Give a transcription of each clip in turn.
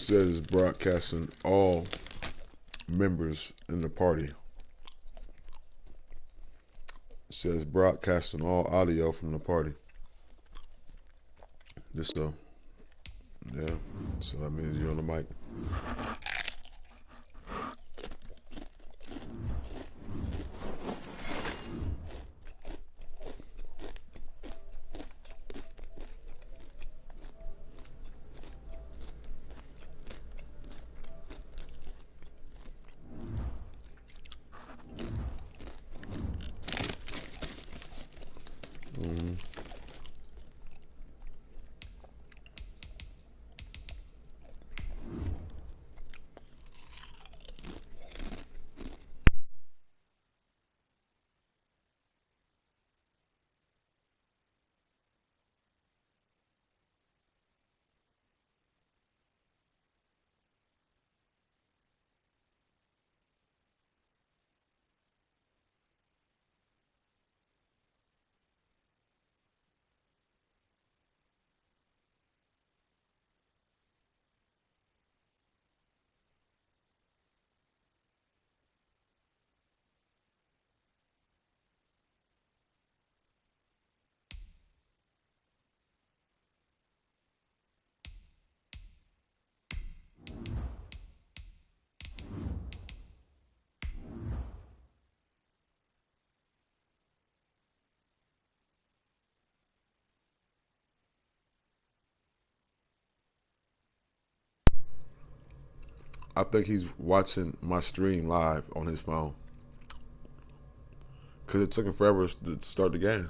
says broadcasting all members in the party. It says broadcasting all audio from the party. This though. Yeah. So that means you're on the mic. I think he's watching my stream live on his phone. Because it took him forever to start the game.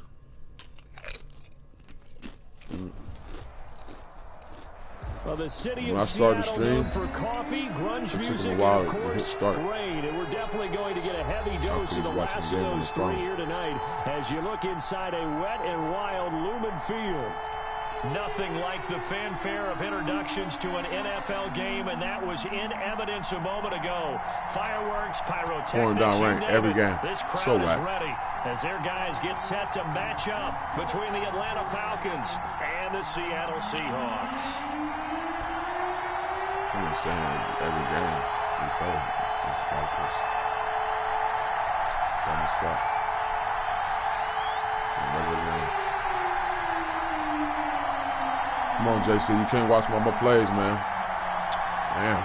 Well, the city of Seattle known for coffee, grunge music, and of course, rain. And we're definitely going to get a heavy dose of the last of those three here tonight as you look inside a wet and wild Lumen Field. Nothing like the fanfare of introductions to an NFL game, and that was in evidence a moment ago. Fireworks, pyrotechnics, pouring down rain every game. This crowd is ready as their guys get set to match up between the Atlanta Falcons and the Seattle Seahawks. I'm just saying, every game we play is like this. Dumb as fuck. Regular game. Come on, JC, you can't watch my plays, man. Damn.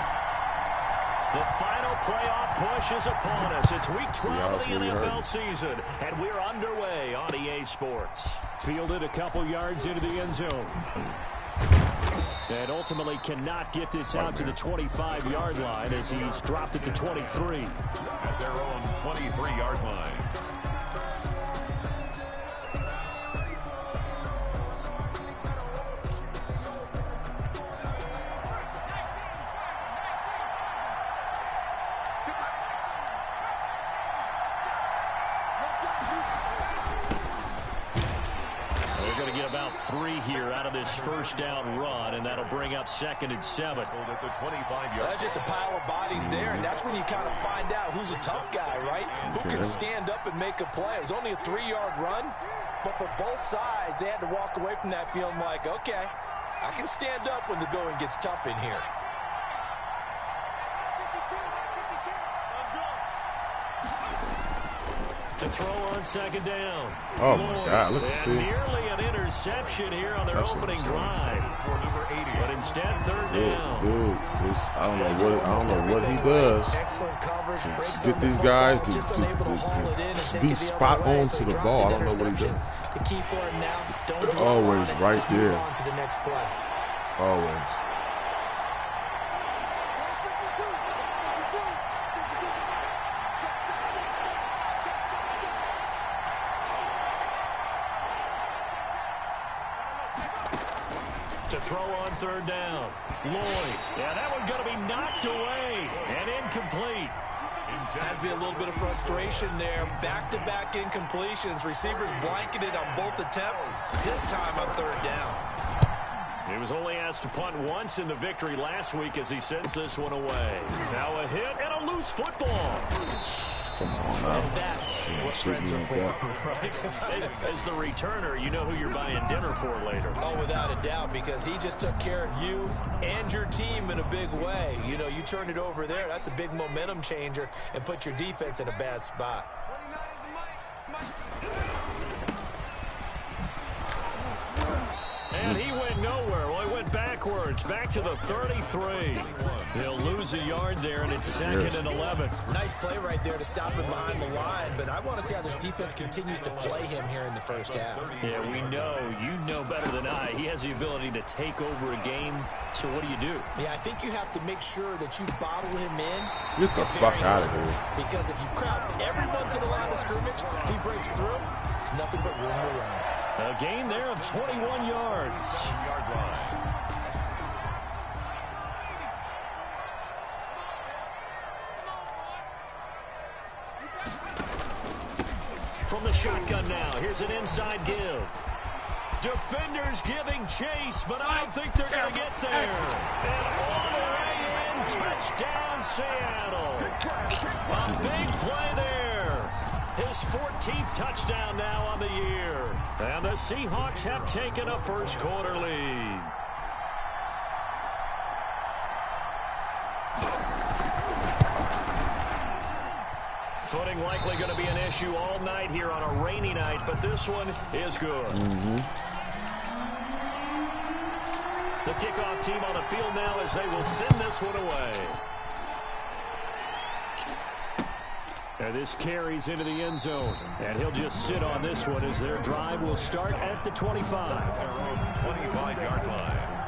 The final playoff push is upon us. It's week 12 of the NFL season, and we're underway on EA Sports. Fielded a couple yards into the end zone. And ultimately cannot get this out to the 25-yard line as he's dropped it to 23. At their own 23-yard line. First down run, and that'll bring up 2nd and 7. At the 25-yard. That's just a pile of bodies there, and that's when you kind of find out who's a tough guy, right? Who can stand up and make a play. It was only a 3-yard run, but for both sides, they had to walk away from that feeling like, okay, I can stand up when the going gets tough in here. To throw on 2nd down. Oh my God! Look at this. Nearly an interception here on their opening drive, but instead 3rd down. Dude, I don't know what he does. Excellent coverage. To get these guys to be spot on to the ball. I don't know what he does. The key for him now, don't always right there. On to the next play. Always. To throw on 3rd down. Lloyd. Yeah, that one's going to be knocked away and incomplete. Has to be a little bit of frustration there. Back-to-back incompletions. Receivers blanketed on both attempts. This time on 3rd down. He was only asked to punt once in the victory last week as he sends this one away. Now a hit and a loose football. Come on now. And that's what friends are for. As the returner, you know who you're buying dinner for later. Oh, without a doubt, because he just took care of you and your team in a big way. You know, you turned it over there. That's a big momentum changer and put your defense in a bad spot. And he went nowhere. Well, he went backwards, back to the 33. He'll lose a yard there, and it's 2nd and 11. Nice play right there to stop him behind the line, but I want to see how this defense continues to play him here in the first half. Yeah, we know. You know better than I. He has the ability to take over a game, so what do you do? Yeah, I think you have to make sure that you bottle him in. Get the fuck out of here. Because if you crowd everyone to the line of scrimmage, if he breaks through, there's nothing but room to run. A gain there of 21 yards. From the shotgun now, here's an inside give. Defenders giving chase, but I don't think they're going to get there. And all the way in, touchdown Seattle. A big play there. His 14th touchdown now on the year. And the Seahawks have taken a first quarter lead. Footing likely going to be an issue all night here on a rainy night, but this one is good. The kickoff team on the field now as they will send this one away. And this carries into the end zone. And he'll just sit on this one as their drive will start at the 25. Their own 25-yard line.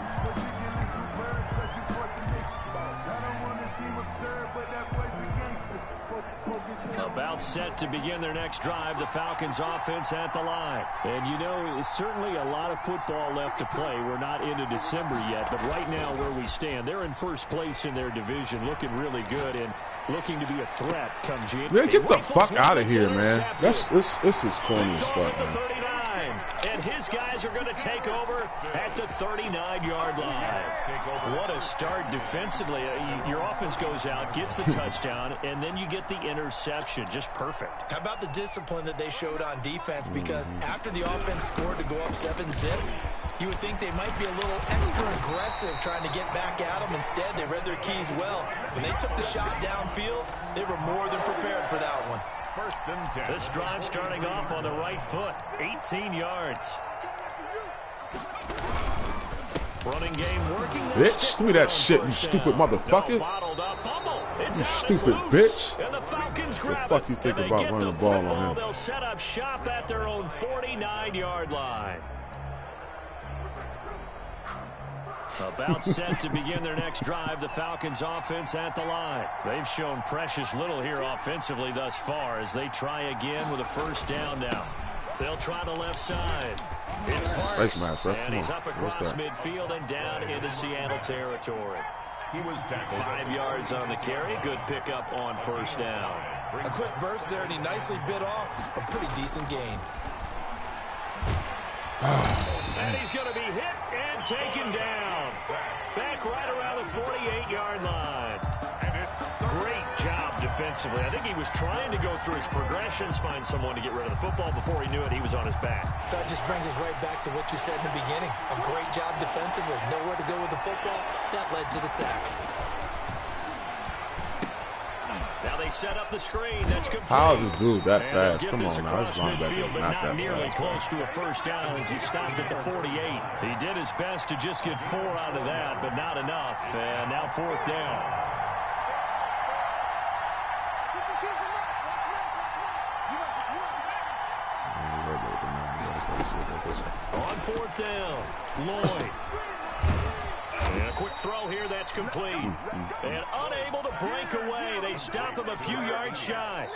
About set to begin their next drive, the Falcons offense at the line. And you know, it's certainly a lot of football left to play. We're not into December yet, but right now where we stand, they're in first place in their division, looking really good and looking to be a threat come January. Man, get the fuck out of here, man. This is corny as fuck, man. And his guys are going to take over at the 39-yard line. What a start defensively. Your offense goes out, gets the touchdown, and then you get the interception. Just perfect. How about the discipline that they showed on defense? Because after the offense scored to go up 7-zip, you would think they might be a little extra aggressive trying to get back at them. Instead, they read their keys well. When they took the shot downfield, they were more than prepared for that one. First and 10. This drive starting off on the right foot, 18 yards. Running game working. Bitch, give me that shit, you stupid motherfucker. You stupid bitch. And the Falcons grab what the fuck you think about running the ball on him? They'll set up shop at their own 49-yard line. About set to begin their next drive, the Falcons offense at the line. They've shown precious little here offensively thus far as they try again with a first down now. They'll try the left side. It's Parks, and he's up across midfield and down into Seattle territory. He was tackled. 5 yards on the carry. Good pickup on first down. A quick burst there, and he nicely bit off a pretty decent gain. And he's going to be hit and taken down. Back right around the 48-yard line. Great job defensively. I think he was trying to go through his progressions, find someone to get rid of the football. Before he knew it, he was on his back. So that just brings us right back to what you said in the beginning. A great job defensively. Nowhere to go with the football. That led to the sack. Now they set up the screen. That's complete. How is this dude that and fast? Come on now, this linebacker but not not that nearly fast. close to a first down as he stopped at the 48. He did his best to just get 4 out of that, but not enough. And now fourth down. On fourth down, Lloyd. And a quick throw here, that's complete. And unable to break away. They stop him a few yards shy.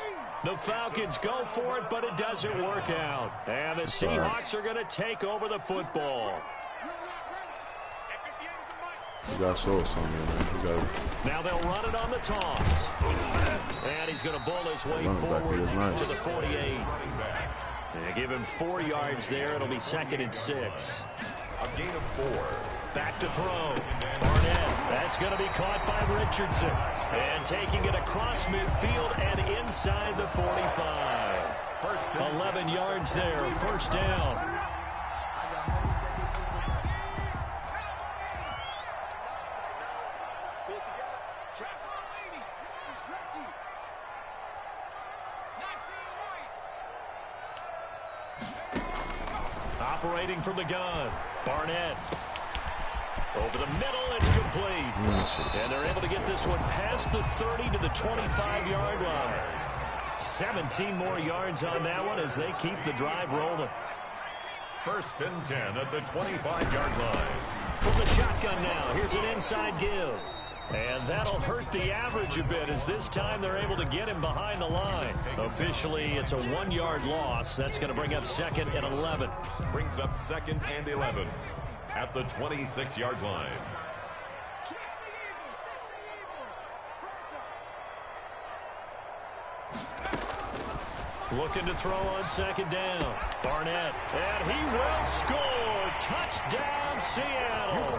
The Falcons go for it, but it doesn't work out. And the Seahawks are going to take over the football. You got to show us something, man. Now they'll run it on the toss. And he's going to bull his way forward to the 48. And give him 4 yards there. It'll be 2nd and 6. A gain of 4. Back to throw. Barnett. That's going to be caught by Richardson. And taking it across midfield and inside the 45. 11 yards there. First down. Operating from the gun. Barnett. Over the middle, it's complete. And they're able to get this one past the 30 to the 25-yard line. 17 more yards on that one as they keep the drive rolling. 1st and 10 at the 25-yard line. From the shotgun now, here's an inside give. And that'll hurt the average a bit as this time they're able to get him behind the line. Officially, it's a 1-yard loss. That's going to bring up 2nd and 11. Brings up 2nd and 11 at the 26-yard line. Looking to throw on 2nd down. Barnett, and he will score. Touchdown, Seattle.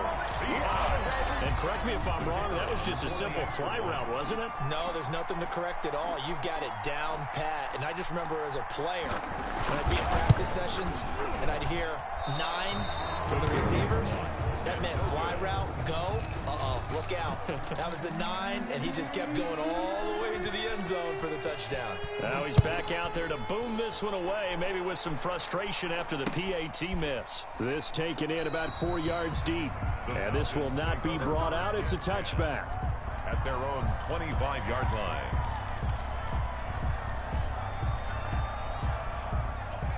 And correct me if I'm wrong, that was just a simple fly route, wasn't it? No, there's nothing to correct at all. You've got it down pat. And I just remember as a player, when I'd be in practice sessions, and I'd hear 9 from the receivers. That meant fly route, go, look out. That was the 9, and he just kept going all the way into the end zone for the touchdown. Now he's back out there to boom this one away, maybe with some frustration after the PAT miss. This taken in about 4 yards deep. And this will not be brought out. It's a touchback. At their own 25-yard line.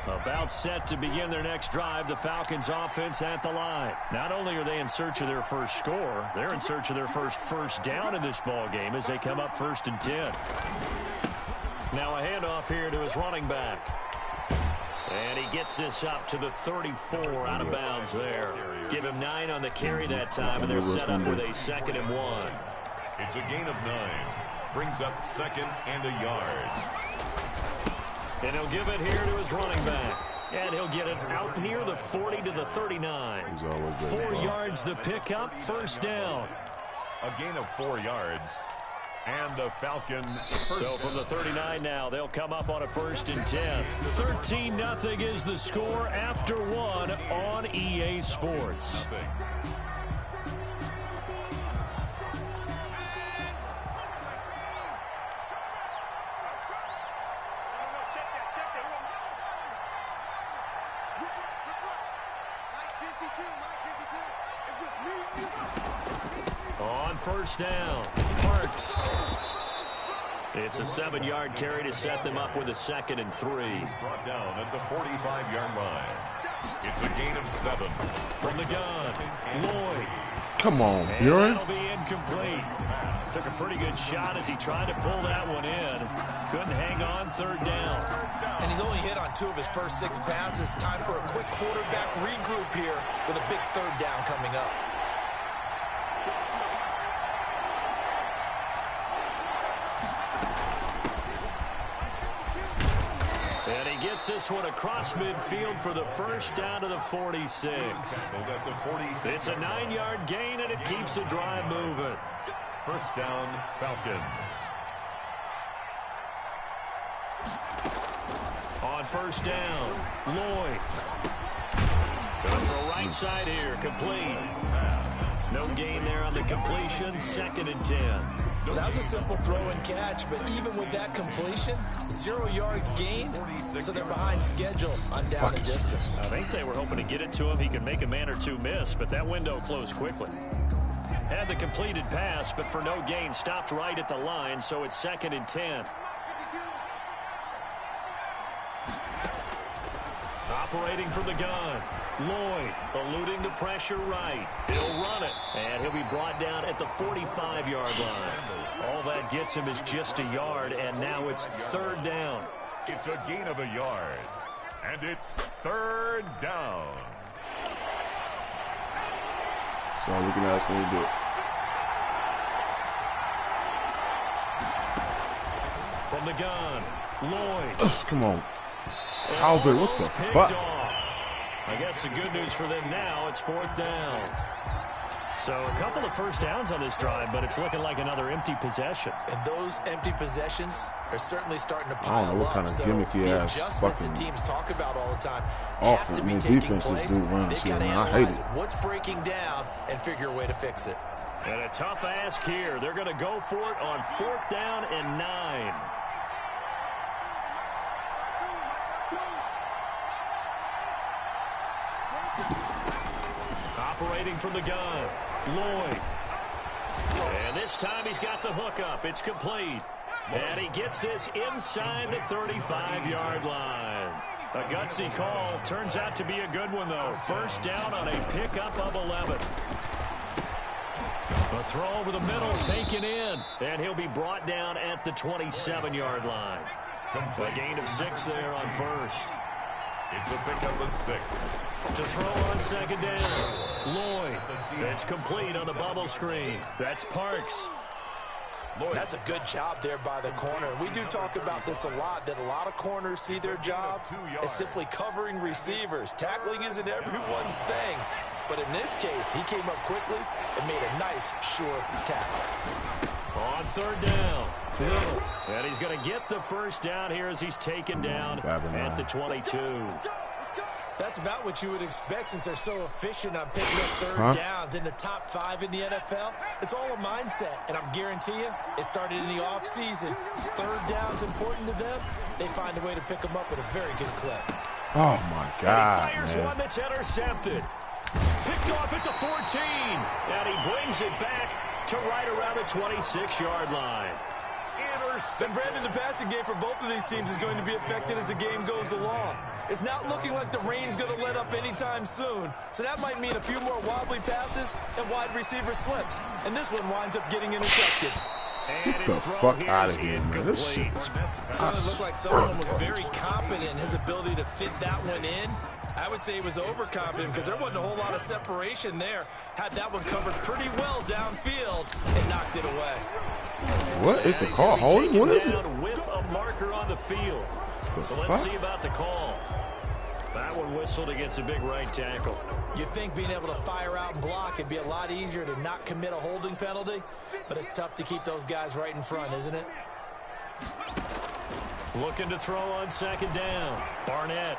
About set to begin their next drive, the Falcons offense at the line. Not only are they in search of their first score, they're in search of their first down in this ball game as they come up 1st and 10. Now a handoff here to his running back. And he gets this up to the 34 out of bounds there. Give him 9 on the carry that time, and they're set up with a 2nd and 1. It's a gain of 9. Brings up 2nd and a yard. And he'll give it here to his running back. And he'll get it out near the 40 to the 39. 4 yards the pickup, 1st down. A gain of 4 yards. And a Falcon first So from the 39 now, they'll come up on a 1st and 10. 13-0 is the score after 1 on EA Sports. On 1st down, Parks. It's a 7-yard carry to set them up with a 2nd and 3. Brought down at the 45-yard line. It's a gain of 7. From the gun, Lloyd. Come on, And Buren. that'll be incomplete. Took a pretty good shot as he tried to pull that one in. Couldn't hang on 3rd down. And he's only hit on 2 of his first 6 passes. Time for a quick quarterback regroup here with a big 3rd down coming up. And he gets this one across midfield for the 1st down to the 46. It's a 9-yard gain, and it keeps the drive moving. 1st down, Falcons. On 1st down, Lloyd. Going for a right side here, complete. No gain there on the completion, 2nd and 10. Well, that was a simple throw and catch, but even with that completion, 0 yards gained, so they're behind schedule on down and distance. I think they were hoping to get it to him. He could make a man or 2 miss, but that window closed quickly. Had the completed pass, but for no gain, stopped right at the line, so it's 2nd and 10. Operating from the gun, Lloyd eluding the pressure right. He'll run it, and he'll be brought down at the 45-yard line. All that gets him is just a yard, and now it's 3rd down. It's a gain of a yard, and it's 3rd down. So we can ask him to do it. From the gun, Lloyd. Come on. How they? What the fuck? I guess the good news for them now, it's 4th down. So a couple of first downs on this drive, but it's looking like another empty possession. And those empty possessions are certainly starting to pile I don't know what kind of gimmicky ass adjustments that teams talk about all the time have to be taking place. They've got to analyze what's breaking down and figure a way to fix it. And a tough ask here. They're going to go for it on 4th down and 9. Operating from the gun, Lloyd. And this time he's got the hook up. It's complete. And he gets this inside the 35-yard line. A gutsy call. Turns out to be a good one, though. First down on a pickup of 11. A throw over the middle taken in. And he'll be brought down at the 27-yard line. A gain of 6 there on first. It's a pickup of 6. To throw on 2nd down. Lloyd. It's complete on the bubble screen. That's Parks. Lloyd. That's a good job there by the corner. We do talk about this a lot, that a lot of corners see their job as simply covering receivers. Tackling isn't everyone's thing. But in this case, he came up quickly and made a nice, short tackle. On 3rd down. And he's going to get the first down here as he's taken down at the 22. That's about what you would expect since they're so efficient on picking up 3rd downs in the top 5 in the NFL. It's all a mindset, and I'm guarantee you it started in the offseason. 3rd down's important to them. They find a way to pick them up at a very good clip. Oh, my God, and he fires one that's intercepted. Picked off at the 14, and he brings it back to right around the 26-yard line. And Brandon, the passing game for both of these teams is going to be affected as the game goes along. It's not looking like the rain's going to let up anytime soon, so that might mean a few more wobbly passes and wide receiver slips. And this one winds up getting intercepted. Get the fuck out of here, man. This shit is... So it looked like someone was very confident in his ability to fit that one in. I would say he was overconfident because there wasn't a whole lot of separation there. Had that one covered pretty well downfield and knocked it away. What is the call? Holding? What is it? With a marker on the field. So let's see about the call. That one whistled against a big right tackle. You'd think being able to fire out and block would be a lot easier to not commit a holding penalty, but it's tough to keep those guys right in front, isn't it? Looking to throw on 2nd down. Barnett.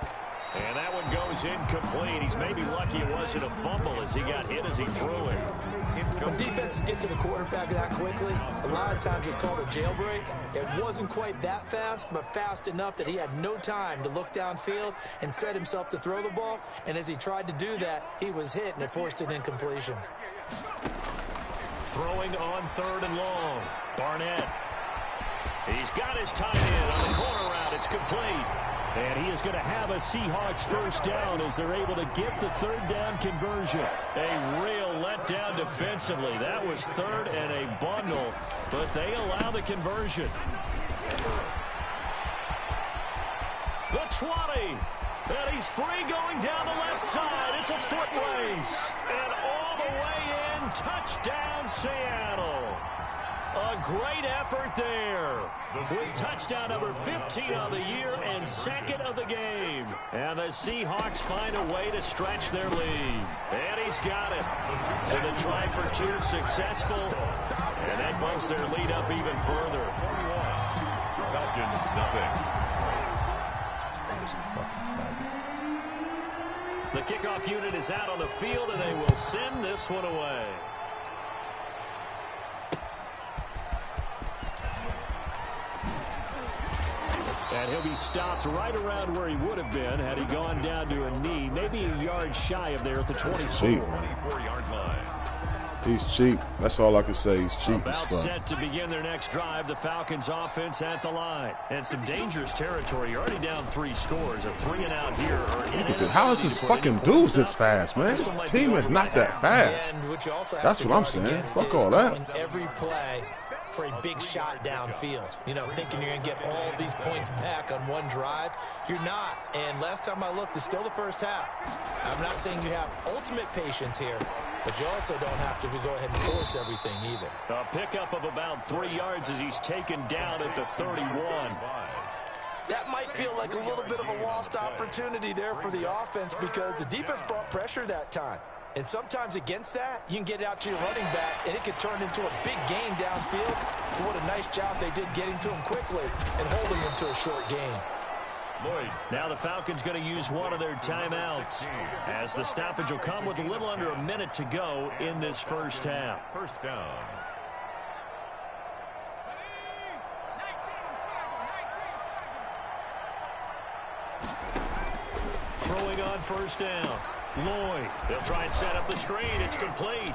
And that one goes incomplete. He's maybe lucky it wasn't a fumble as he got hit as he threw it. When defenses get to the quarterback that quickly, a lot of times it's called a jailbreak. It wasn't quite that fast, but fast enough that he had no time to look downfield and set himself to throw the ball. And as he tried to do that, he was hit, and it forced an incompletion. Throwing on 3rd and long. Barnett. He's got his tight end on the corner route. It's complete. And he is going to have a Seahawks first down as they're able to get the 3rd down conversion. A real letdown defensively. That was 3rd and a bundle, but they allow the conversion. The 20. And he's free going down the left side. It's a foot race. And all the way in, touchdown Seattle. A great effort there. With touchdown number 15 of the year and 2nd of the game. And the Seahawks find a way to stretch their lead. And he's got it. So the try for 2 successful. And that bumps their lead up even further. Falcons nothing. The kickoff unit is out on the field, and they will send this one away. And he'll be stopped right around where he would have been had he gone down to a knee, maybe a yard shy of there at the 24-yard line. He's cheap. That's all I can say. He's cheap. About set to begin their next drive. The Falcons offense at the line. And some dangerous territory. You're already down 3 scores. A 3-and-out here. How is this fucking dudes this fast, man? This team is not that fast. That's what I'm saying. Fuck all that. Every play for a big shot downfield. You know, thinking you're going to get all these points back on one drive. You're not. And last time I looked, it's still the first half. I'm not saying you have ultimate patience here, but you also don't have to go ahead and force everything either. A pickup of about 3 yards as he's taken down at the 31. That might feel like a little bit of a lost opportunity there for the offense because the defense brought pressure that time. And sometimes against that, you can get it out to your running back, and it could turn into a big gain downfield. But what a nice job they did getting to him quickly and holding him to a short gain. Now the Falcons going to use one of their timeouts, as the stoppage will come with a little under a minute to go in this first half. First down. Throwing on first down. Lloyd, they'll try and set up the screen. It's complete.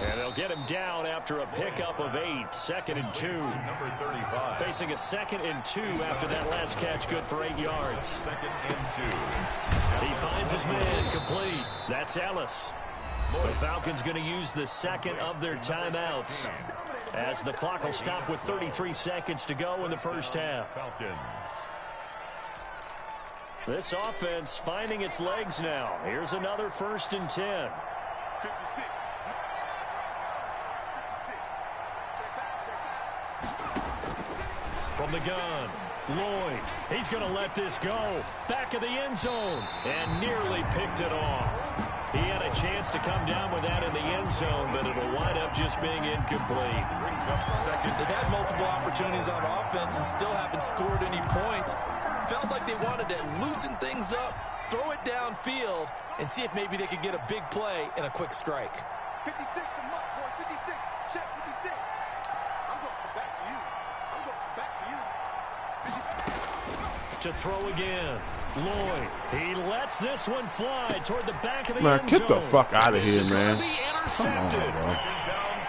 And they'll get him down after a pickup of 8. 2nd and 2. Number 35. Facing a 2nd and 2 after that last catch, good for 8 yards. 2nd and 2. He finds his man, complete. That's Ellis. The Falcons going to use the second of their timeouts, as the clock will stop with 33 seconds to go in the first half. Falcons. This offense finding its legs now. Here's another 1st and 10. 56. From the gun, Lloyd. He's going to let this go. Back of the end zone. And nearly picked it off. He had a chance to come down with that in the end zone, but it'll wind up just being incomplete. Brings up 2nd. They've had multiple opportunities on offense and still haven't scored any points. Felt like they wanted to loosen things up, throw it downfield, and see if maybe they could get a big play and a quick strike. 56, the muck, boy, 56. Check 56. I'm going to come back to you. I'm going to come back to you. To throw again. Lloyd. He lets this one fly toward the back of the Man, end get the zone. fuck out of here, This is man. gonna be intercepted.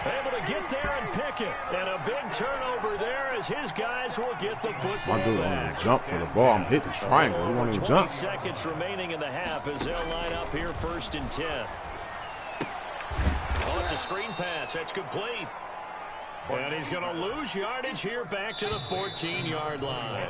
Able to get there and pick it. And a big turnover there as his guys will get the football My dude back. won't even jump for the ball. I'm hitting triangle. He won't even 20 jump. seconds remaining in the half as they'll line up here 1st and 10. Oh, it's a screen pass. That's complete. And he's going to lose yardage here back to the 14-yard line.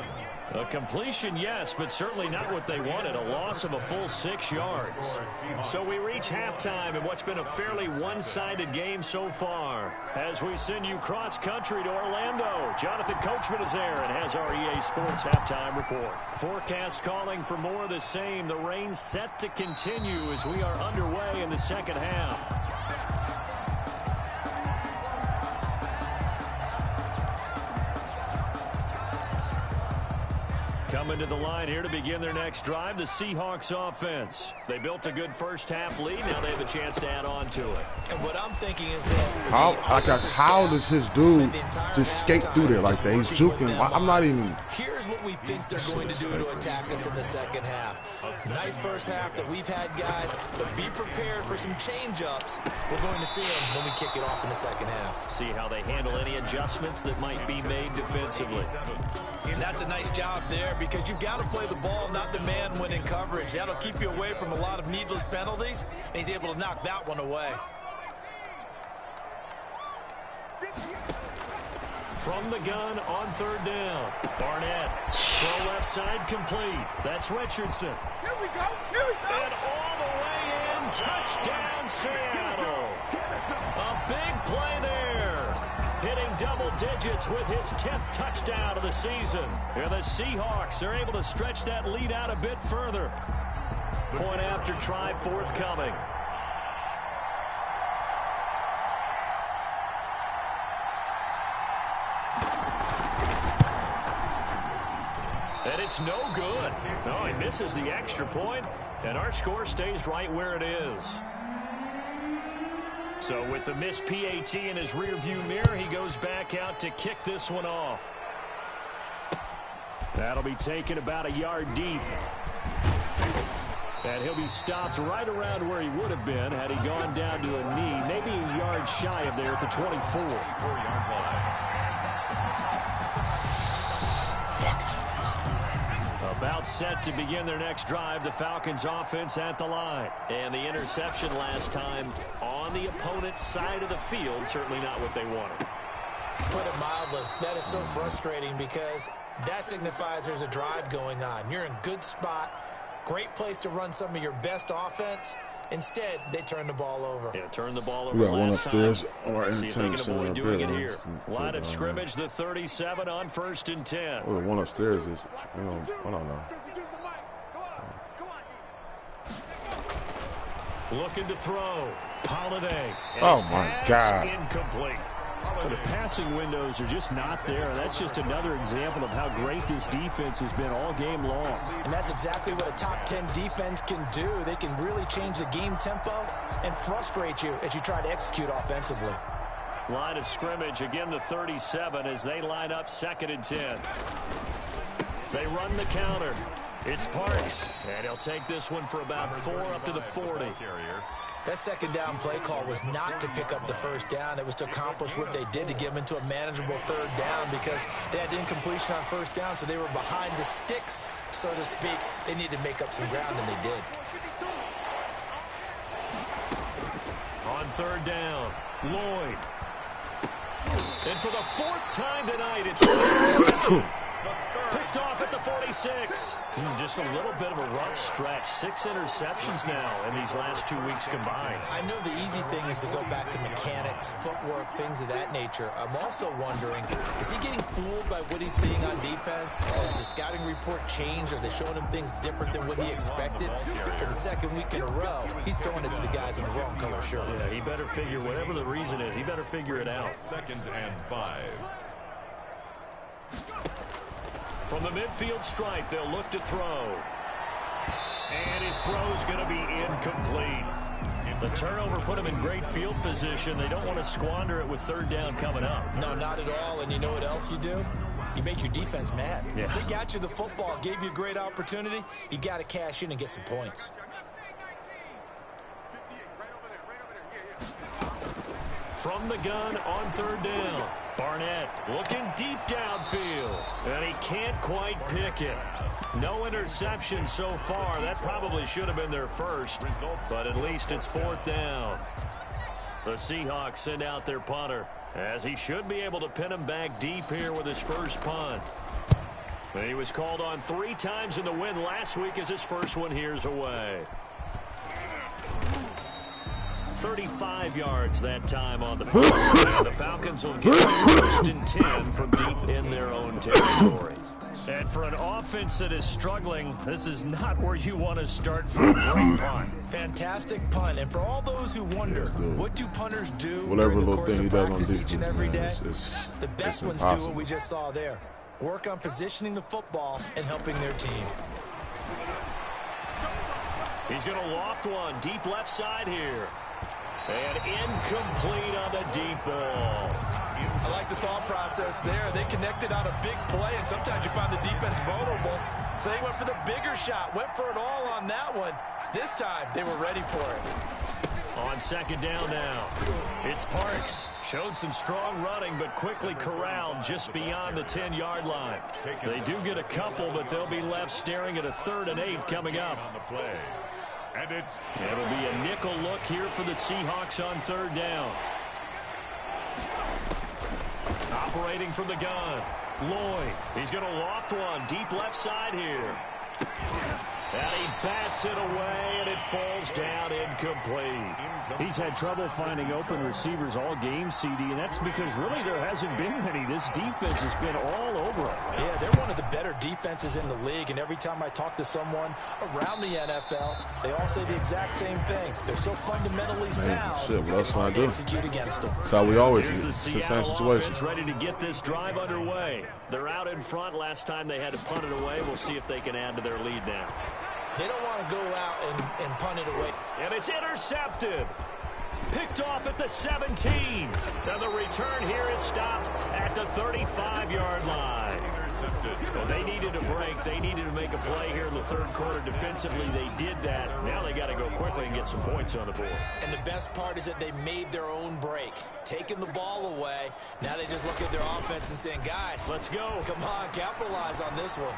A completion, yes, but certainly not what they wanted. A loss of a full 6 yards. So we reach halftime in what's been a fairly one-sided game so far. As we send you cross-country to Orlando, Jonathan Coachman is there and has our EA Sports halftime report. Forecast calling for more of the same. The rain set to continue as we are underway in the second half. Coming to the line here to begin their next drive, the Seahawks offense. They built a good first half lead. Now they have a chance to add on to it. And what I'm thinking is that how does his dude just skate through there like that? He's juking. I'm not even. Here's what we think they're going to do to attack us in the second half. Nice first half that we've had, guys, but be prepared for some change-ups. We're going to see them when we kick it off in the second half. See how they handle any adjustments that might be made defensively. And that's a nice job there because you've got to play the ball, not the man when in coverage. That'll keep you away from a lot of needless penalties, and he's able to knock that one away. From the gun on 3rd down. Barnett. Throw left side complete. That's Richardson. Here we go. Here we go. And all the way in. Touchdown, Seattle. A big play there. Hitting double digits with his 10th touchdown of the season. And the Seahawks are able to stretch that lead out a bit further. Point after try forthcoming. And it's no good. No, he misses the extra point, and our score stays right where it is. So with the missed PAT in his rearview mirror, he goes back out to kick this one off. That'll be taken about a yard deep. And he'll be stopped right around where he would have been had he gone down to a knee, maybe a yard shy of there at the 24. 4-yard line. About set to begin their next drive, the Falcons offense at the line. And the interception last time on the opponent's side of the field, certainly not what they wanted. Put it mildly, that is so frustrating because that signifies there's a drive going on. You're in good spot, great place to run some of your best offense. Instead, they turn the ball over. Yeah, turn the ball over We got one last upstairs time. or See if they can avoid doing it here. So Line of scrimmage, the 37 on 1st and 10. Oh, the one upstairs is, I don't know. Looking to throw. Holiday. Oh, my God. Incomplete. Well, the passing windows are just not there. That's just another example of how great this defense has been all game long. And that's exactly what a top 10 defense can do. They can really change the game tempo and frustrate you as you try to execute offensively. Line of scrimmage, again the 37 as they line up 2nd and 10. They run the counter. It's Parks, and he'll take this one for about 4 up to the 40. That 2nd down play call was not to pick up the 1st down. It was to accomplish what they did to get them into a manageable 3rd down because they had incompletion on 1st down, so they were behind the sticks, so to speak. They needed to make up some ground, and they did. On 3rd down, Lloyd. And for the 4th time tonight, it's picked off at the 46. Just a little bit of a rough stretch. 6 interceptions now in these last 2 weeks combined. I know the easy thing is to go back to mechanics, footwork, things of that nature. I'm also wondering, is he getting fooled by what he's seeing on defense? Has the scouting report changed? Are they showing him things different than what he expected? For the 2nd week in a row, he's throwing it to the guys in the wrong color shirts. Yeah, he better figure, whatever the reason is, he better figure it out. 2nd and 5. From the midfield stripe, they'll look to throw. And his throw's going to be incomplete. The turnover put him in great field position. They don't want to squander it with 3rd down coming up. No, not at all. And you know what else you do? You make your defense mad. Yeah. They got you the football, gave you a great opportunity. You got to cash in and get some points. From the gun on 3rd down. Barnett looking deep downfield, and he can't quite pick it. No interception so far. That probably should have been their first, but at least it's 4th down. The Seahawks send out their punter, as he should be able to pin him back deep here with his first punt. And he was called on 3 times in the win last week as his first one here's away. 35 yards that time on the punt. The Falcons will get 1st and 10 from deep in their own territory. And for an offense that is struggling, this is not where you want to start for a great punt. Fantastic punt. And for all those who wonder, what do punters do Whatever during the little course thing of he does on practice defense, each and every day? The best it's ones impossible. do what we just saw there. Work on positioning the football and helping their team. He's going to loft one deep left side here. And incomplete on the deep ball. I like the thought process there. They connected on a big play, and sometimes you find the defense vulnerable. So they went for the bigger shot, went for it all on that one. This time, they were ready for it. On 2nd down now, it's Parks. Showed some strong running, but quickly corralled just beyond the 10-yard line. They do get a couple, but they'll be left staring at a 3rd and 8 coming up. And it'll be a nickel look here for the Seahawks on 3rd down. Operating from the gun, Lloyd. He's going to loft one deep left side here. And he bats it away, and it falls down incomplete. He's had trouble finding open receivers all game, CD, and that's because really there hasn't been many. This defense has been all over him. Yeah, they're one of the better defenses in the league, and every time I talk to someone around the NFL, they all say the exact same thing. They're so fundamentally sound, shit, what else can I do? Execute against them. That's how we always Here's get. the It's the same Seattle situation. offense ready to get this drive underway. They're out in front. Last time they had to punt it away. We'll see if they can add to their lead now. They don't want to go out and punt it away. And it's intercepted. Picked off at the 17. And the return here is stopped at the 35-yard line. Well, they needed a break. They needed to make a play here in the 3rd quarter. Defensively, they did that. Now they got to go quickly and get some points on the board. And the best part is that they made their own break. Taking the ball away. Now they just look at their offense and saying, guys, let's go. Come on, capitalize on this one.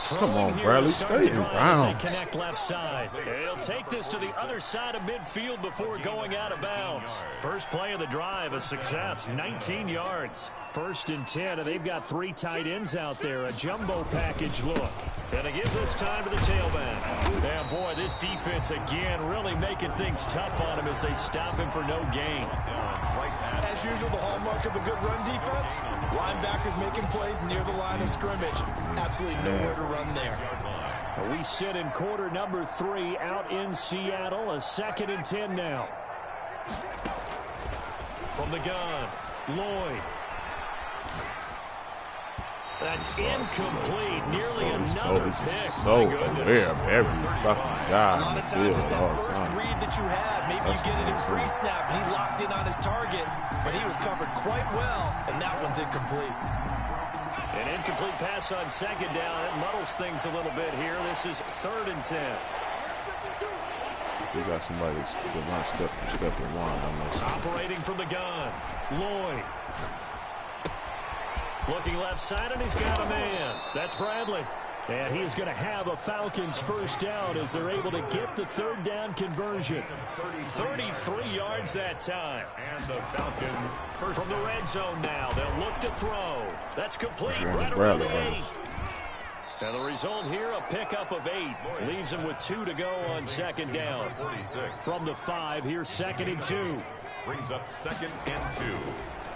Come on, Bradley, stay in bounds. Connect left side. He'll take this to the other side of midfield before going out of bounds. First play of the drive, a success, 19 yards. 1st and 10, and they've got 3 tight ends out there, a jumbo package look. And to give this time to the tailback. And boy, this defense again really making things tough on him as they stop him for no gain. As usual, the hallmark of a good run defense, linebackers making plays near the line of scrimmage. Absolutely nowhere to run there. We sit in quarter number 3 out in Seattle. A 2nd and 10 now. From the gun, Lloyd. That's incomplete. Nearly another pick. So aware of every fucking guy. A lot of times it's that first read that you have. Maybe you get it in pre-snap, and he locked in on his target, but he was covered quite well, and that one's incomplete. An incomplete pass on 2nd down. That muddles things a little bit here. This is 3rd and 10. They got somebody that's not step in line. Operating from the gun, Lloyd. Looking left side, and he's got a man. That's Bradley. And he is going to have a Falcons first down as they're able to get the 3rd down conversion. 33 yards that time. And the Falcons first from the red zone now. They'll look to throw. That's complete. Right around Bradley, the 8. And the result here, a pickup of 8. Leaves him with 2 to go on 2nd down. 46. From the 5, here's 2nd and 2. Brings up 2nd and 2.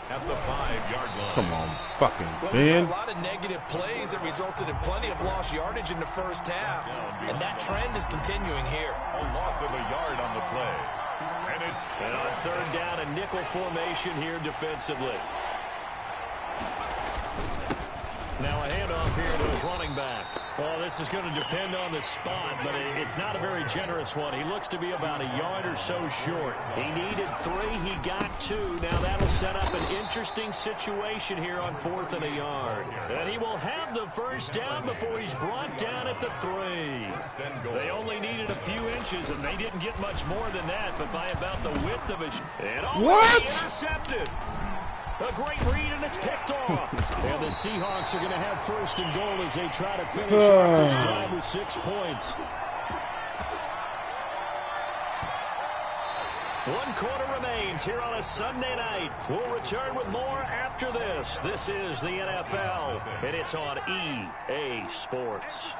At the 5-yard line. Come on, fucking We saw Ben. a lot of negative plays that resulted in plenty of lost yardage in the first half, and that trend is continuing here. A loss of a yard on the play. And on 3rd down, a nickel formation here defensively. Now a handoff here to his running back. Well, this is going to depend on the spot, but it's not a very generous one. He looks to be about a yard or so short. He needed 3. He got 2. Now that'll set up an interesting situation here on 4th and a yard. And he will have the first down before he's brought down at the 3. They only needed a few inches, and they didn't get much more than that, but by about the width of his... And What? Intercepted. A great read, and it's picked off. And the Seahawks are going to have 1st and goal as they try to finish off this drive with 6 points. 1 quarter remains here on a Sunday night. We'll return with more after this. This is the NFL, and it's on EA Sports.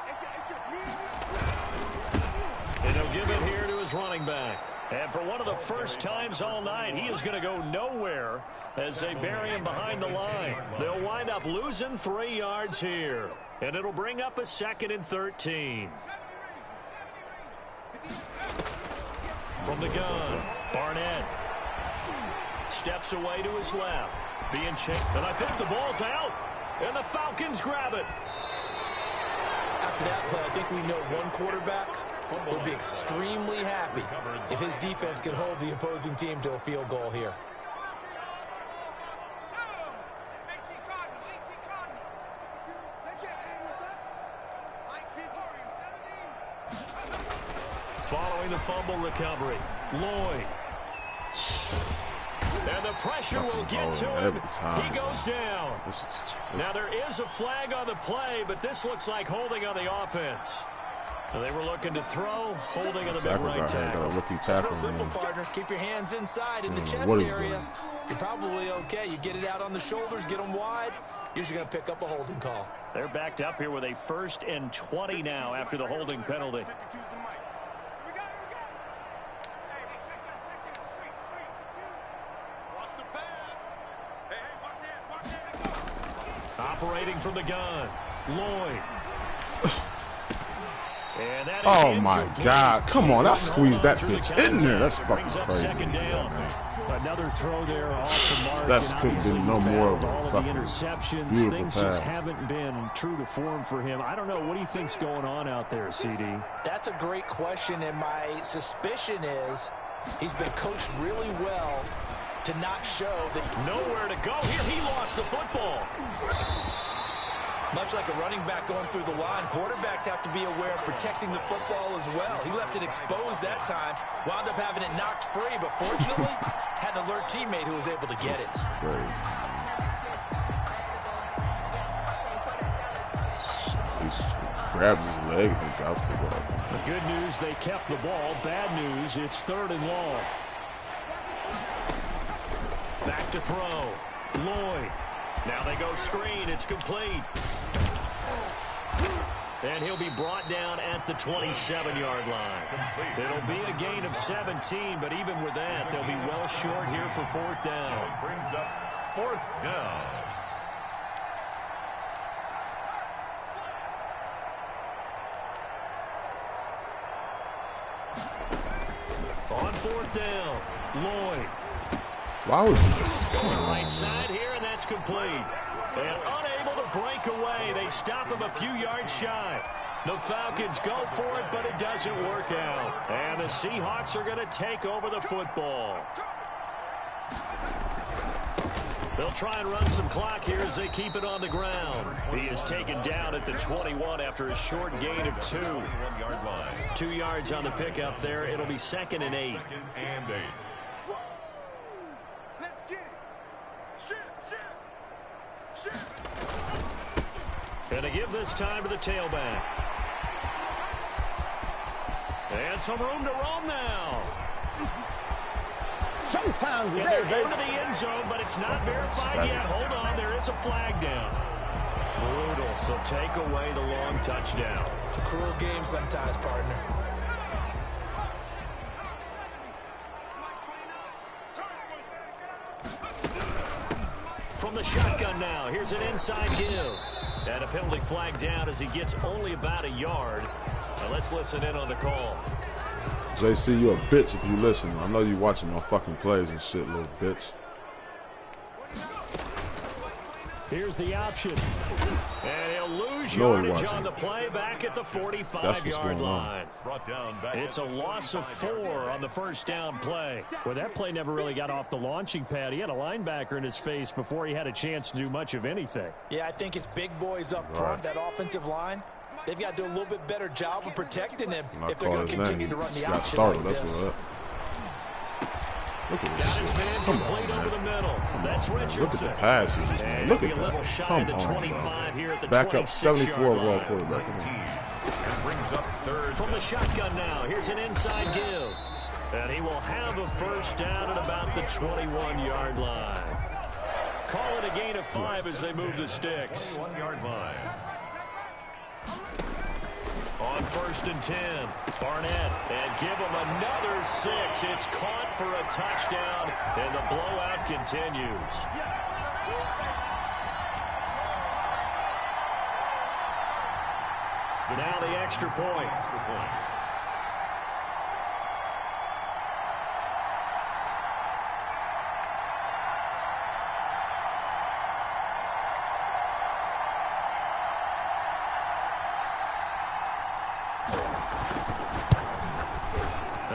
And he'll give it here to his running back. And for one of the first times all night, he is going to go nowhere as they bury him behind the line. They'll wind up losing 3 yards here. And it'll bring up a 2nd and 13. From the gun, Barnett steps away to his left. Being chased. And I think the ball's out. And the Falcons grab it. After that play, I think we know one quarterback will be extremely happy if his defense can hold the opposing team to a field goal here. Following the fumble recovery, Lloyd. And the pressure will get to him. He goes down. Now there is a flag on the play, but this looks like holding on the offense. They were looking to throw, holding on the mid-right tackle. It's real simple, partner. Keep your hands inside in the chest area. You're probably okay. You get it out on the shoulders, get them wide. Usually going to pick up a holding call. They're backed up here with a 1st and 20 now after the holding penalty. Operating from the gun, Lloyd. And that is oh my God! Come on, I squeezed that bitch in there. That's fucking crazy. Another throw there off the mark. That couldn't be no more of all a of the fucking interceptions. beautiful Things pass. just haven't been true to form for him. I don't know. What do you think's going on out there, CD? That's a great question, and my suspicion is he's been coached really well to not show that. Nowhere to go here. He lost the football. Much like a running back going through the line, quarterbacks have to be aware of protecting the football as well. He left it exposed that time, wound up having it knocked free, but fortunately had an alert teammate who was able to get it. He grabs his leg and drops the ball. The good news, they kept the ball. Bad news, it's 3rd and long. Back to throw. Lloyd. Now they go screen. It's complete. And he'll be brought down at the 27-yard line. It'll be a gain of 17, but even with that, they'll be well short here for 4th down. Brings up 4th down. On 4th down, Lloyd. Why was Going right side here, and that's complete. And unable to break away. They stop him a few yards shy. The Falcons go for it, but it doesn't work out. And the Seahawks are going to take over the football. They'll try and run some clock here as they keep it on the ground. He is taken down at the 21 after a short gain of 2. 1-yard line. 2 yards on the pickup there. It'll be 2nd and 8. 2nd and 8. Let's get it. Shift. And to give this time to the tailback. And some room to roam now. Showtime And today, they're baby. into the end zone, but it's not verified yet. Hold on, there is a flag down. Brutal, so take away the long touchdown. It's a cruel game sometimes, partner. From the shotgun now, here's an inside give. And a penalty flag down as he gets only about a yard. Now let's listen in on the call. JC, you a bitch if you listen. I know you watching my fucking plays and shit, little bitch. Here's the option. And he'll lose yardage on the play back at the 45-yard line. Brought down back. It's a loss of 4 on the first down play. Well, that play never really got off the launching pad. He had a linebacker in his face before he had a chance to do much of anything. Yeah, I think it's big boys up front, that offensive line. They've got to do a little bit better job of protecting him if they're going to continue to run the option like this. Look at Got this his man shit. Come complete on, over the man. middle. That's Richardson. Look at the passes, man. And Look he'll at be a little that. shy Come of the on, 25 bro. here at the Back up 74 26-yard overall line. quarterback. Come on. And brings up 3rd. From the shotgun now, here's an inside give. And he will have a first down at about the 21-yard line. Call it a gain of 5 as they move the sticks. 1-yard line. On 1st and 10, Barnett, and give him another 6. It's caught for a touchdown, and the blowout continues. Now the extra point.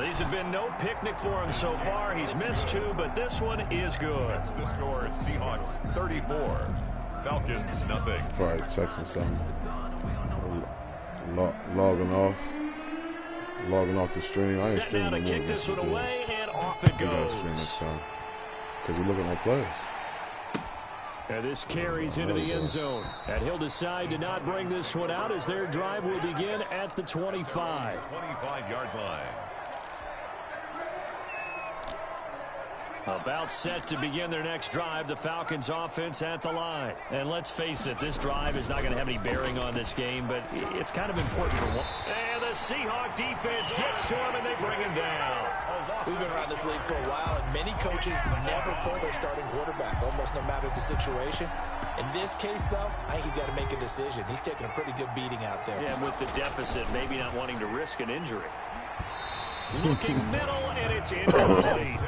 These have been no picnic for him so far. He's missed 2, but this one is good. That's the score. Seahawks 34. Falcons nothing. Probably texting something. Logging off the stream. I ain't Set now streaming to no more. kick this one Good. away, and off it We gotta stream goes. next time. Because you look at my plays. And this carries into the end zone. And he'll decide to not bring this one out as their drive will begin at the 25. 25-yard line. About set to begin their next drive, the Falcons offense at the line. And let's face it, this drive is not going to have any bearing on this game, but it's kind of important for one. And the Seahawk defense gets to him, and they bring him down. We've been around this league for a while, and many coaches never pull their starting quarterback, almost no matter the situation. In this case, though, I think he's got to make a decision. He's taking a pretty good beating out there. Yeah, with the deficit, maybe not wanting to risk an injury. Looking middle, and it's incomplete.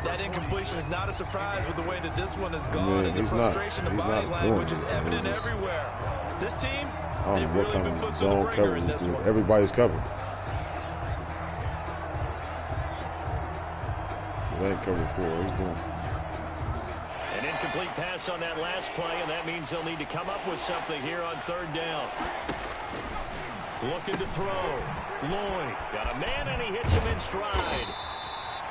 That incompletion is not a surprise with the way that this one has gone, Yeah, and the he's frustration of not body language is doing it. evident It's just- everywhere. This team, I they've don't know what really kind been of put through the zone ringer coverage in this is. one. Everybody's covered. It ain't covered 4. He's doing. An incomplete pass on that last play, and that means they'll need to come up with something here on 3rd down. Looking to throw. Lloyd got a man, and he hits him in stride.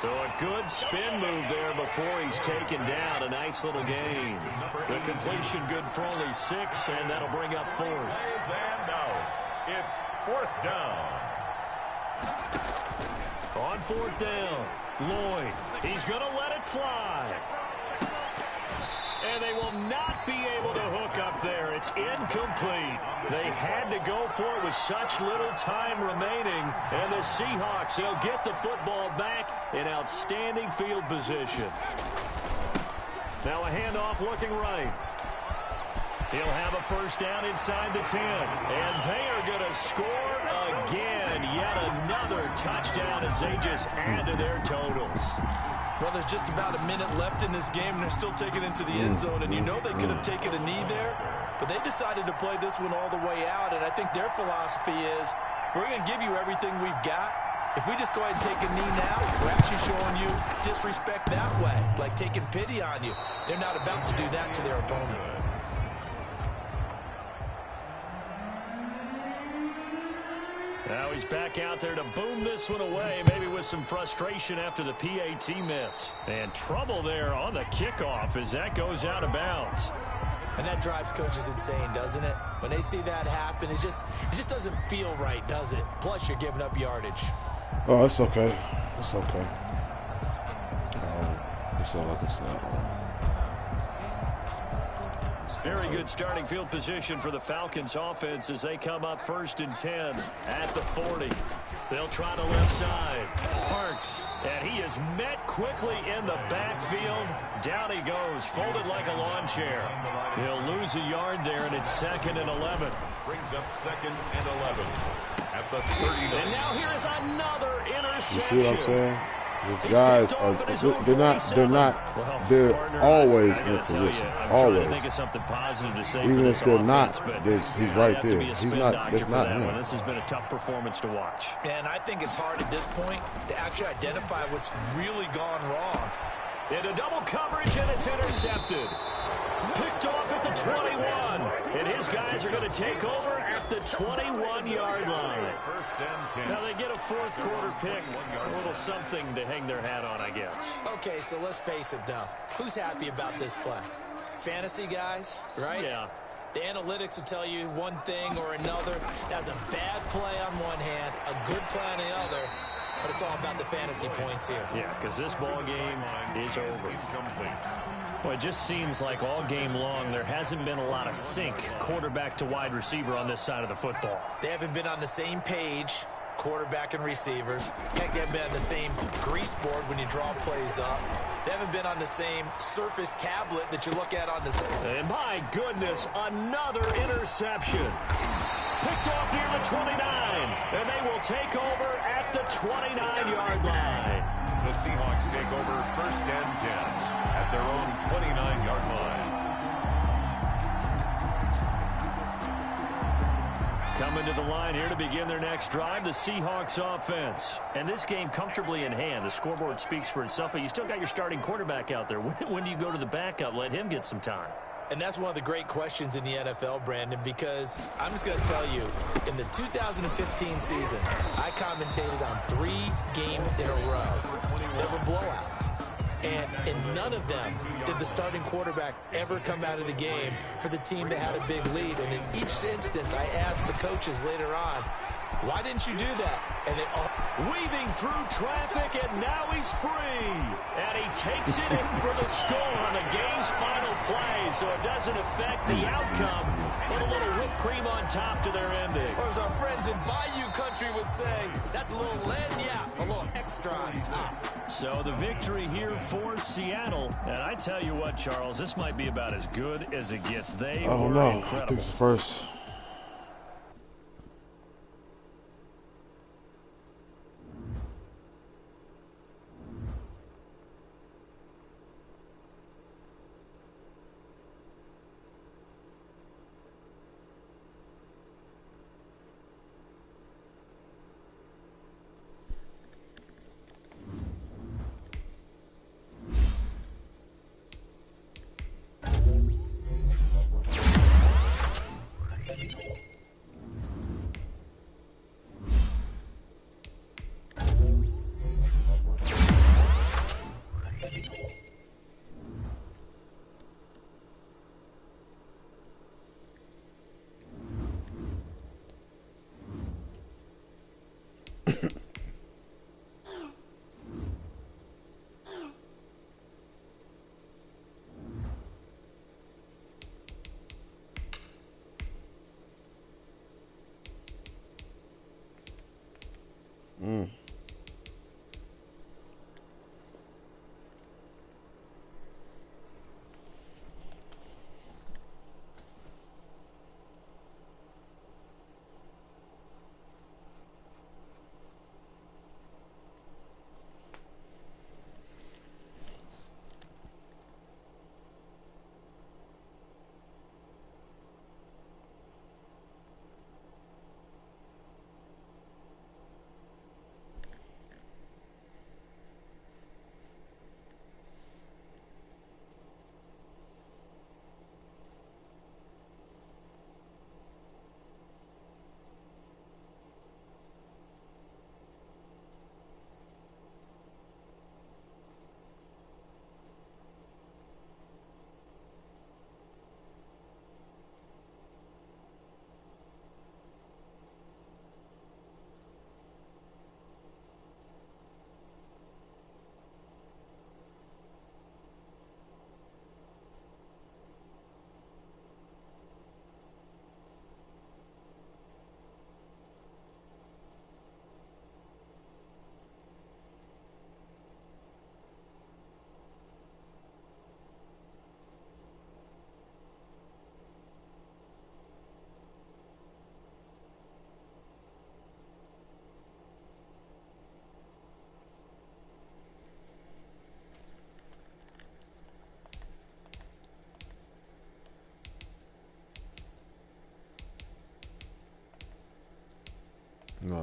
So a good spin move there before he's taken down. A nice little gain. The completion good for only 6, and that'll bring up 4th. And out. It's 4th down. On 4th down, Lloyd. He's going to let it fly. And they will not be able to hook up there. It's incomplete. They had to go for it with such little time remaining. And the Seahawks, they'll get the football back in outstanding field position. Now a handoff looking right. He'll have a first down inside the 10. And they are going to score again. Yet another touchdown as they just add to their totals. Well, there's just about a minute left in this game, and they're still taking it into the end zone. And you know they could have taken a knee there, but they decided to play this one all the way out. And I think their philosophy is, we're going to give you everything we've got. If we just go ahead and take a knee now, we're actually showing you disrespect that way, like taking pity on you. They're not about to do that to their opponent. Now he's back out there to boom this one away, maybe with some frustration after the PAT miss. And trouble there on the kickoff as that goes out of bounds. And that drives coaches insane, doesn't it? When they see that happen, it just doesn't feel right, does it? Plus, you're giving up yardage. Oh, it's okay. It's okay. That's all I can say. Very good starting field position for the Falcons offense as they come up 1st and 10 at the 40. They'll try the left side. Parks, and he is met quickly in the backfield. Down he goes, folded like a lawn chair. He'll lose a yard there, and it's 2nd and 11. Brings up 2nd and 11 at the 39. And now here is another interception. You see what I'm saying? These guys are, they're always in position. Always. Even if they're not, he's right there. He's not, that's not him. This has been a tough performance to watch. And I think it's hard at this point to actually identify what's really gone wrong. Into double coverage, and it's intercepted. Picked off at the 21. And his guys are going to take over at the 21-yard line. Now they get a 4th quarter pick. A little something to hang their hat on, I guess. Okay, so let's face it, though. Who's happy about this play? Fantasy guys, right? Yeah. The analytics will tell you one thing or another. That's a bad play on one hand, a good play on the other. But it's all about the fantasy points here. Yeah, because this ball game is over. Well, it just seems like all game long there hasn't been a lot of sync quarterback to wide receiver on this side of the football. They haven't been on the same page, quarterback and receivers. Heck, they haven't been on the same grease board when you draw plays up. They haven't been on the same Surface tablet that you look at on the side. And my goodness, another interception. Picked off near the 29, and they will take over at the 29-yard line. The Seahawks take over 1st and 10 at their own 29-yard line. Coming to the line here to begin their next drive, the Seahawks offense. And this game comfortably in hand. The scoreboard speaks for itself, but you still got your starting quarterback out there. When do you go to the backup? Let him get some time. And that's one of the great questions in the NFL, Brandon, because I'm just going to tell you, in the 2015 season, I commentated on 3 games in a row that were blowouts. And in none of them did the starting quarterback ever come out of the game for the team that had a big lead. And in each instance, I asked the coaches later on, why didn't you do that? And they all weaving through traffic, and now he's free. And he takes it in for the score on the game's final play, so it doesn't affect the outcome. Put a little whipped cream on top to their ending. Or as our friends in Bayou Country would say, that's a little lagniappe, a little extra on top. So the victory here for Seattle. And I tell you what, Charles, this might be about as good as it gets. They were incredible. I think it's the first.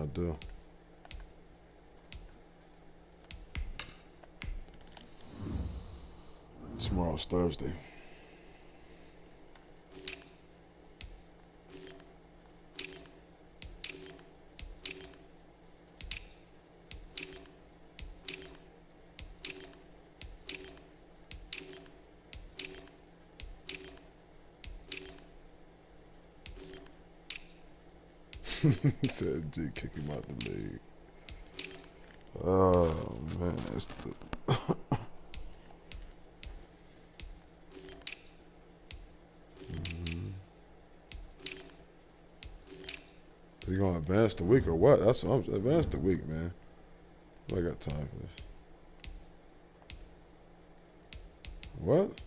trying to do. Tomorrow's Thursday. He said G kick him out the league. Oh man, that's the So you gonna advance the week or what? That's what I'm advance the week, man. I got time for this. What?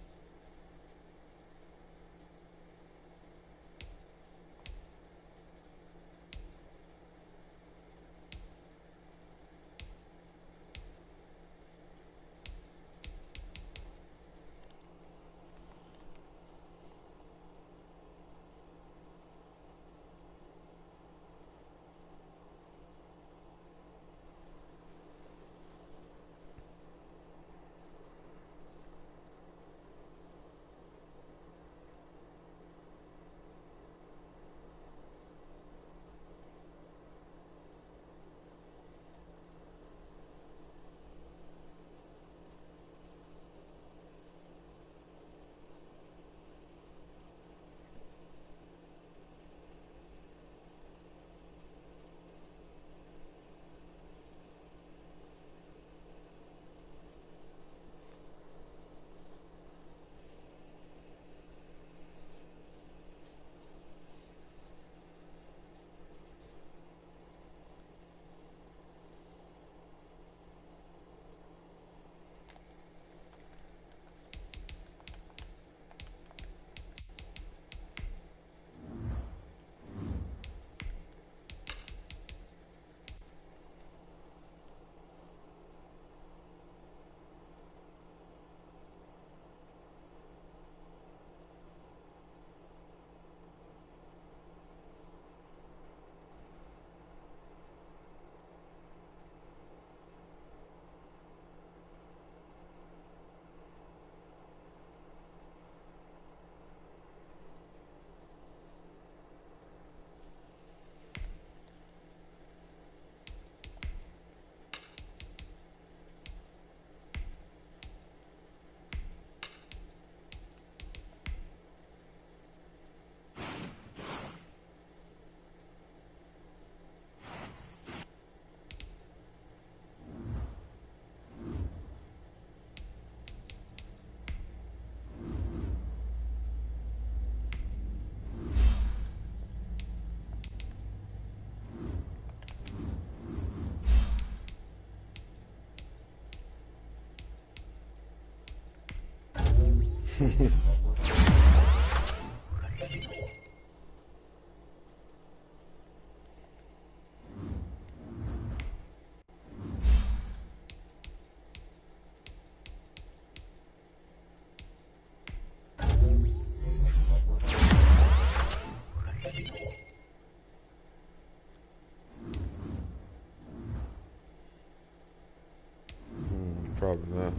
Probably not.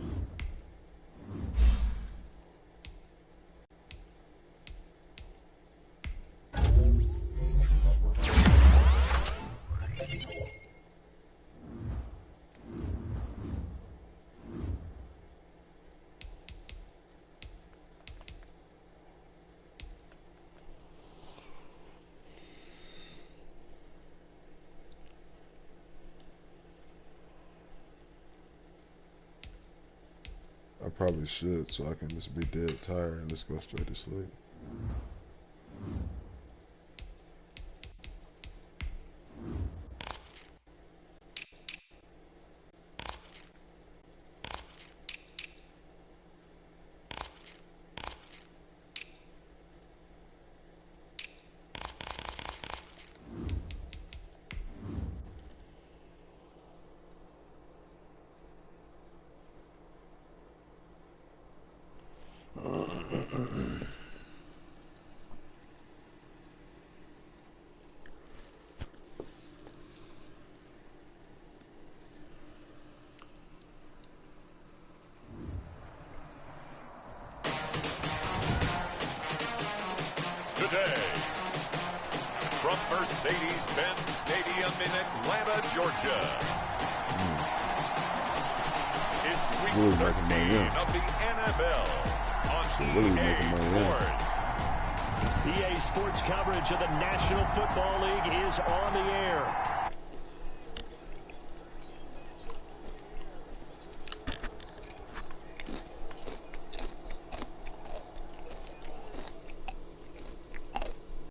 I probably should, so I can just be dead tired and just go straight to sleep. Mercedes-Benz Stadium in Atlanta, Georgia. It's week 13 of the NFL on EA Sports. EA Sports coverage of the National Football League is on the air.